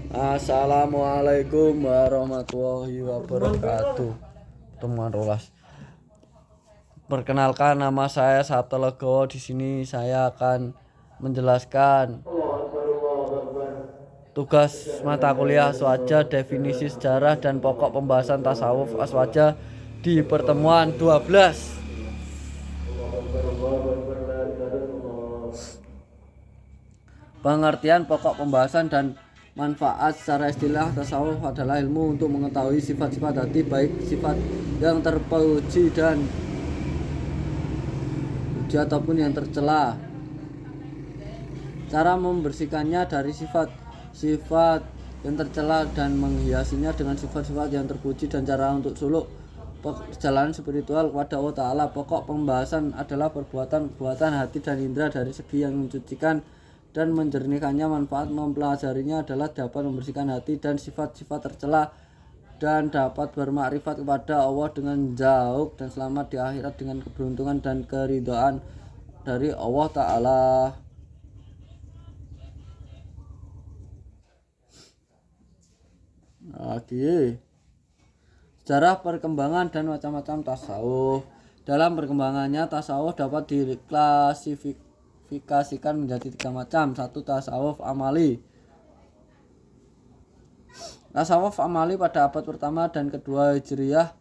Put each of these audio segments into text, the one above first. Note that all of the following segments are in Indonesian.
Assalamualaikum warahmatullahi wabarakatuh. Teman rolas. Perkenalkan, nama saya Sabto Legowo. Di sini saya akan menjelaskan tugas mata kuliah Aswaja, definisi sejarah dan pokok pembahasan tasawuf Aswaja di pertemuan 12. Pengertian pokok pembahasan dan manfaat. Secara istilah, tasawuf adalah ilmu untuk mengetahui sifat-sifat hati, baik sifat yang terpuji ataupun yang tercela. Cara membersihkannya dari sifat-sifat yang tercela dan menghiasinya dengan sifat-sifat yang terpuji, dan cara untuk suluk perjalanan spiritual kepada Allah Ta'ala. Pokok pembahasan adalah perbuatan hati dan indera dari segi yang mencucikan dan menjernihkannya. Manfaat mempelajarinya adalah dapat membersihkan hati dan sifat-sifat tercela, dan dapat bermakrifat kepada Allah dengan jauh, dan selamat di akhirat dengan keberuntungan dan keridhaan dari Allah Ta'ala. Lagi sejarah perkembangan dan macam-macam tasawuf. Dalam perkembangannya, tasawuf dapat diklasifikasikan menjadi 3 macam. 1. Tasawuf amali. Tasawuf amali pada abad pertama dan kedua Hijriyah.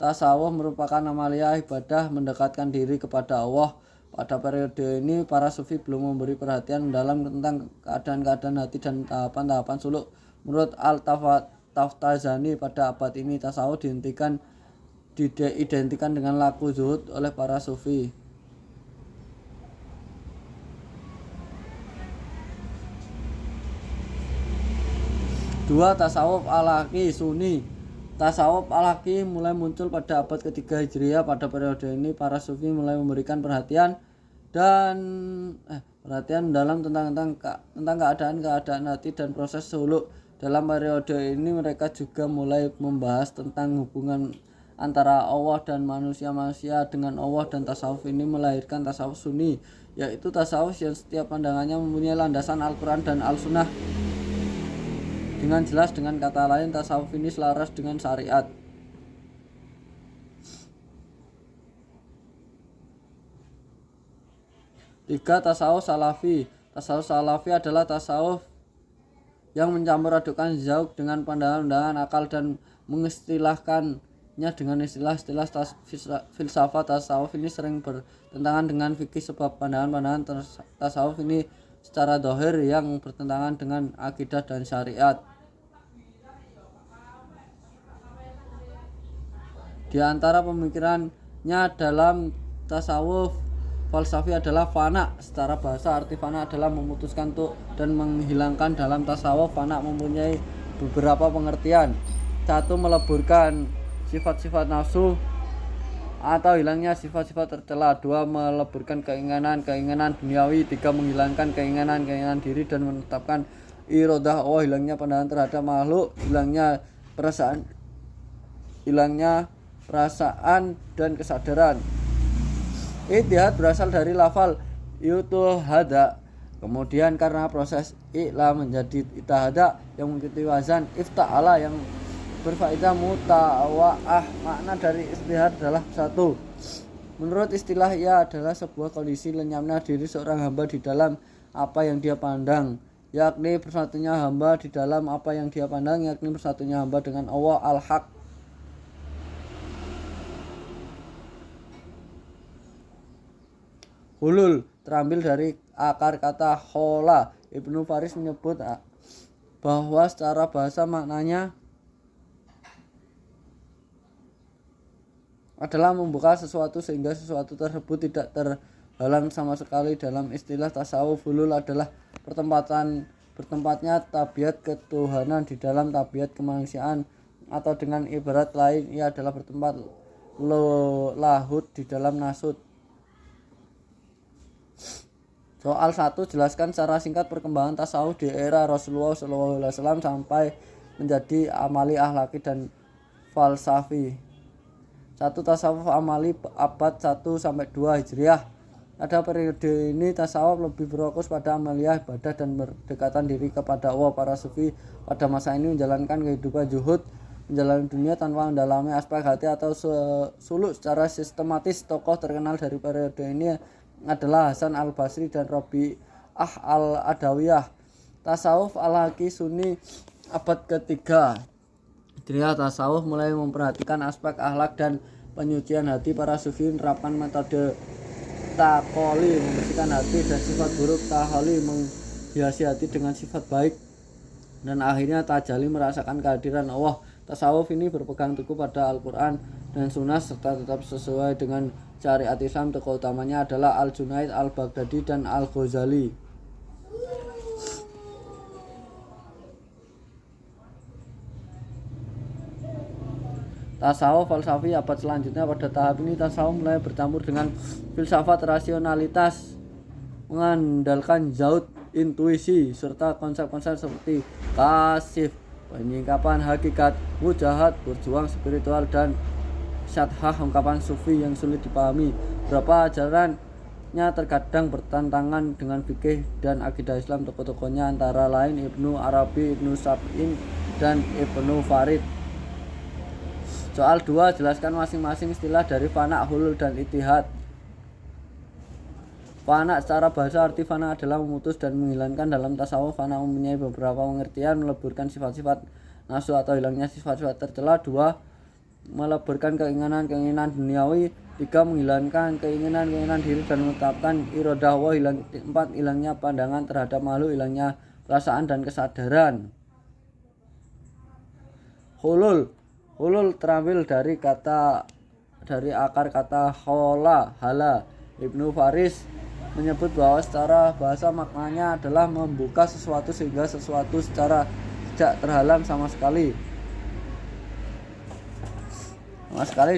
Tasawuf merupakan amalia ibadah mendekatkan diri kepada Allah. Pada periode ini, para sufi belum memberi perhatian mendalam tentang keadaan-keadaan hati dan tahapan-tahapan suluk. Menurut Al-Taftazani, pada abad ini tasawuf diidentikan dengan laku zuhud oleh para sufi. 2. Tasawuf al-Haqi Sunni. Tasawuf al-Haqi mulai muncul pada abad ketiga Hijriah. Pada periode ini, para sufi mulai memberikan perhatian dalam tentang keadaan hati dan proses suluk. Dalam periode ini, mereka juga mulai membahas tentang hubungan antara Allah dan manusia dengan Allah, dan tasawuf ini melahirkan tasawuf Sunni, yaitu tasawuf yang setiap pandangannya mempunyai landasan Al-Quran dan Al-Sunnah. Dengan jelas, dengan kata lain, tasawuf ini selaras dengan syariat. 3. Tasawuf salafi. Tasawuf salafi adalah tasawuf yang mencampur adukan zauq dengan pandangan-pandangan akal dan mengistilahkannya dengan istilah-istilah filsafat. Tasawuf ini sering bertentangan dengan fikih, sebab pandangan-pandangan tasawuf ini secara zahir yang bertentangan dengan akidah dan syariat. Di antara pemikirannya dalam tasawuf falsafi adalah fana. Secara bahasa, arti fana adalah memutuskan untuk dan menghilangkan. Dalam tasawuf, fana mempunyai beberapa pengertian. 1. Meleburkan sifat-sifat nafsu atau hilangnya sifat-sifat tercela. 2. Meleburkan keinginan duniawi. 3. Menghilangkan keinginan diri dan menetapkan iradah Allah. Hilangnya pandangan terhadap makhluk, hilangnya perasaan dan kesadaran. Ittihad berasal dari lafal yutuhada, kemudian karena proses i'la menjadi ittihada yang mengikuti wazan ifta'ala yang berfaedah mutawa'ah. Makna dari ittihad adalah 1. Menurut istilah, ia adalah sebuah kondisi lenyapnya diri seorang hamba di dalam apa yang dia pandang, yakni bersatunya hamba di dalam apa yang dia pandang, yakni bersatunya hamba dengan Allah al-Haq. Hulul terambil dari akar kata hola. Ibnu Faris menyebut bahwa secara bahasa maknanya adalah membuka sesuatu sehingga sesuatu tersebut tidak terhalang sama sekali. Dalam istilah tasawuf, hulul adalah bertempatnya tabiat ketuhanan di dalam tabiat kemanusiaan, atau dengan ibarat lain, ia adalah bertempat lahud di dalam nasut. Soal 1. Jelaskan secara singkat perkembangan tasawuf di era Rasulullah SAW sampai menjadi amali, akhlaki, dan falsafi. 1. Tasawuf amali abad 1-2 Hijriah. Pada periode ini tasawuf lebih berfokus pada amaliyah ibadah dan berdekatan diri kepada Allah. Para sufi pada masa ini menjalankan kehidupan zuhud, menjalani dunia tanpa mendalami aspek hati atau suluk secara sistematis. Tokoh terkenal dari periode ini adalah Hasan al-Basri dan Rabi'ah al-Adawiyah. Tasawuf al-Haqi Sunni abad ketiga. Hijriah. Tasawuf mulai memperhatikan aspek akhlak dan penyucian hati. Para sufi menerapkan metode takoli, membersihkan hati dan sifat buruk. Taholi, menghiasi hati dengan sifat baik. Dan akhirnya tajali, merasakan kehadiran Allah. Tasawuf ini berpegang teguh pada Al-Quran dan Sunnah serta tetap sesuai dengan syariat Islam. Tokoh utamanya adalah Al-Junaid, Al-Baghdadi, dan Al-Ghazali. Tasawuf falsafi abad selanjutnya. Pada tahap ini tasawuf mulai bercampur dengan filsafat rasionalitas, mengandalkan zaud, intuisi, serta konsep-konsep seperti kasif, penyingkapan hakikat, mujahat, berjuang spiritual, dan syadhah, ungkapan sufi yang sulit dipahami. Beberapa ajarannya terkadang bertentangan dengan fikih dan akidah Islam. Tokoh-tokohnya antara lain Ibnu Arabi, Ibnu Sab'in, dan Ibnu Farid. Soal 2. Jelaskan masing-masing istilah dari fana, hulul, dan ittihad. Fana secara bahasa, arti fana adalah memutus dan menghilangkan. Dalam tasawuf, fana mempunyai beberapa pengertian: meleburkan sifat-sifat nafsu atau hilangnya sifat-sifat tercela. 2. Meleburkan keinginan-keinginan duniawi. 3. Menghilangkan keinginan-keinginan diri dan menetapkan iradah Allah. 4. Hilangnya pandangan terhadap makhluk, hilangnya perasaan dan kesadaran. Hulul terambil dari akar kata hola, hala. Ibnu Faris menyebut bahwa secara bahasa maknanya adalah membuka sesuatu sehingga sesuatu secara tidak terhalang sama sekali.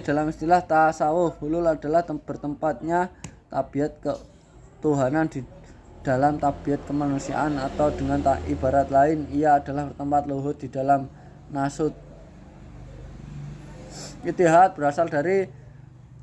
Dalam istilah tasawuf, hulul adalah bertempatnya tabiat ketuhanan di dalam tabiat kemanusiaan, atau dengan ibarat lain, ia adalah bertempat luhur di dalam nasut. Ittihad berasal dari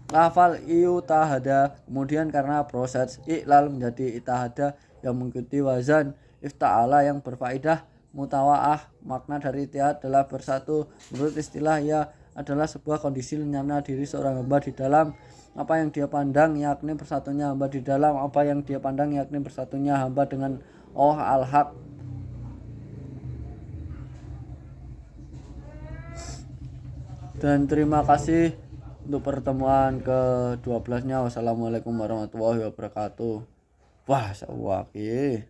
lafal iutahada, kemudian karena proses iklal menjadi itahada yang mengikuti wazan ifta'ala yang berfaedah mutawa'ah. Makna dari ittihad adalah bersatu. Menurut istilah, ia adalah sebuah kondisi lenyapnya diri seorang hamba di dalam apa yang dia pandang, yakni bersatunya hamba di dalam apa yang dia pandang, yakni bersatunya hamba dengan Allah al-Haq. Dan terima kasih untuk pertemuan ke-12-nya. Wassalamualaikum warahmatullahi wabarakatuh. Wah, sawaki.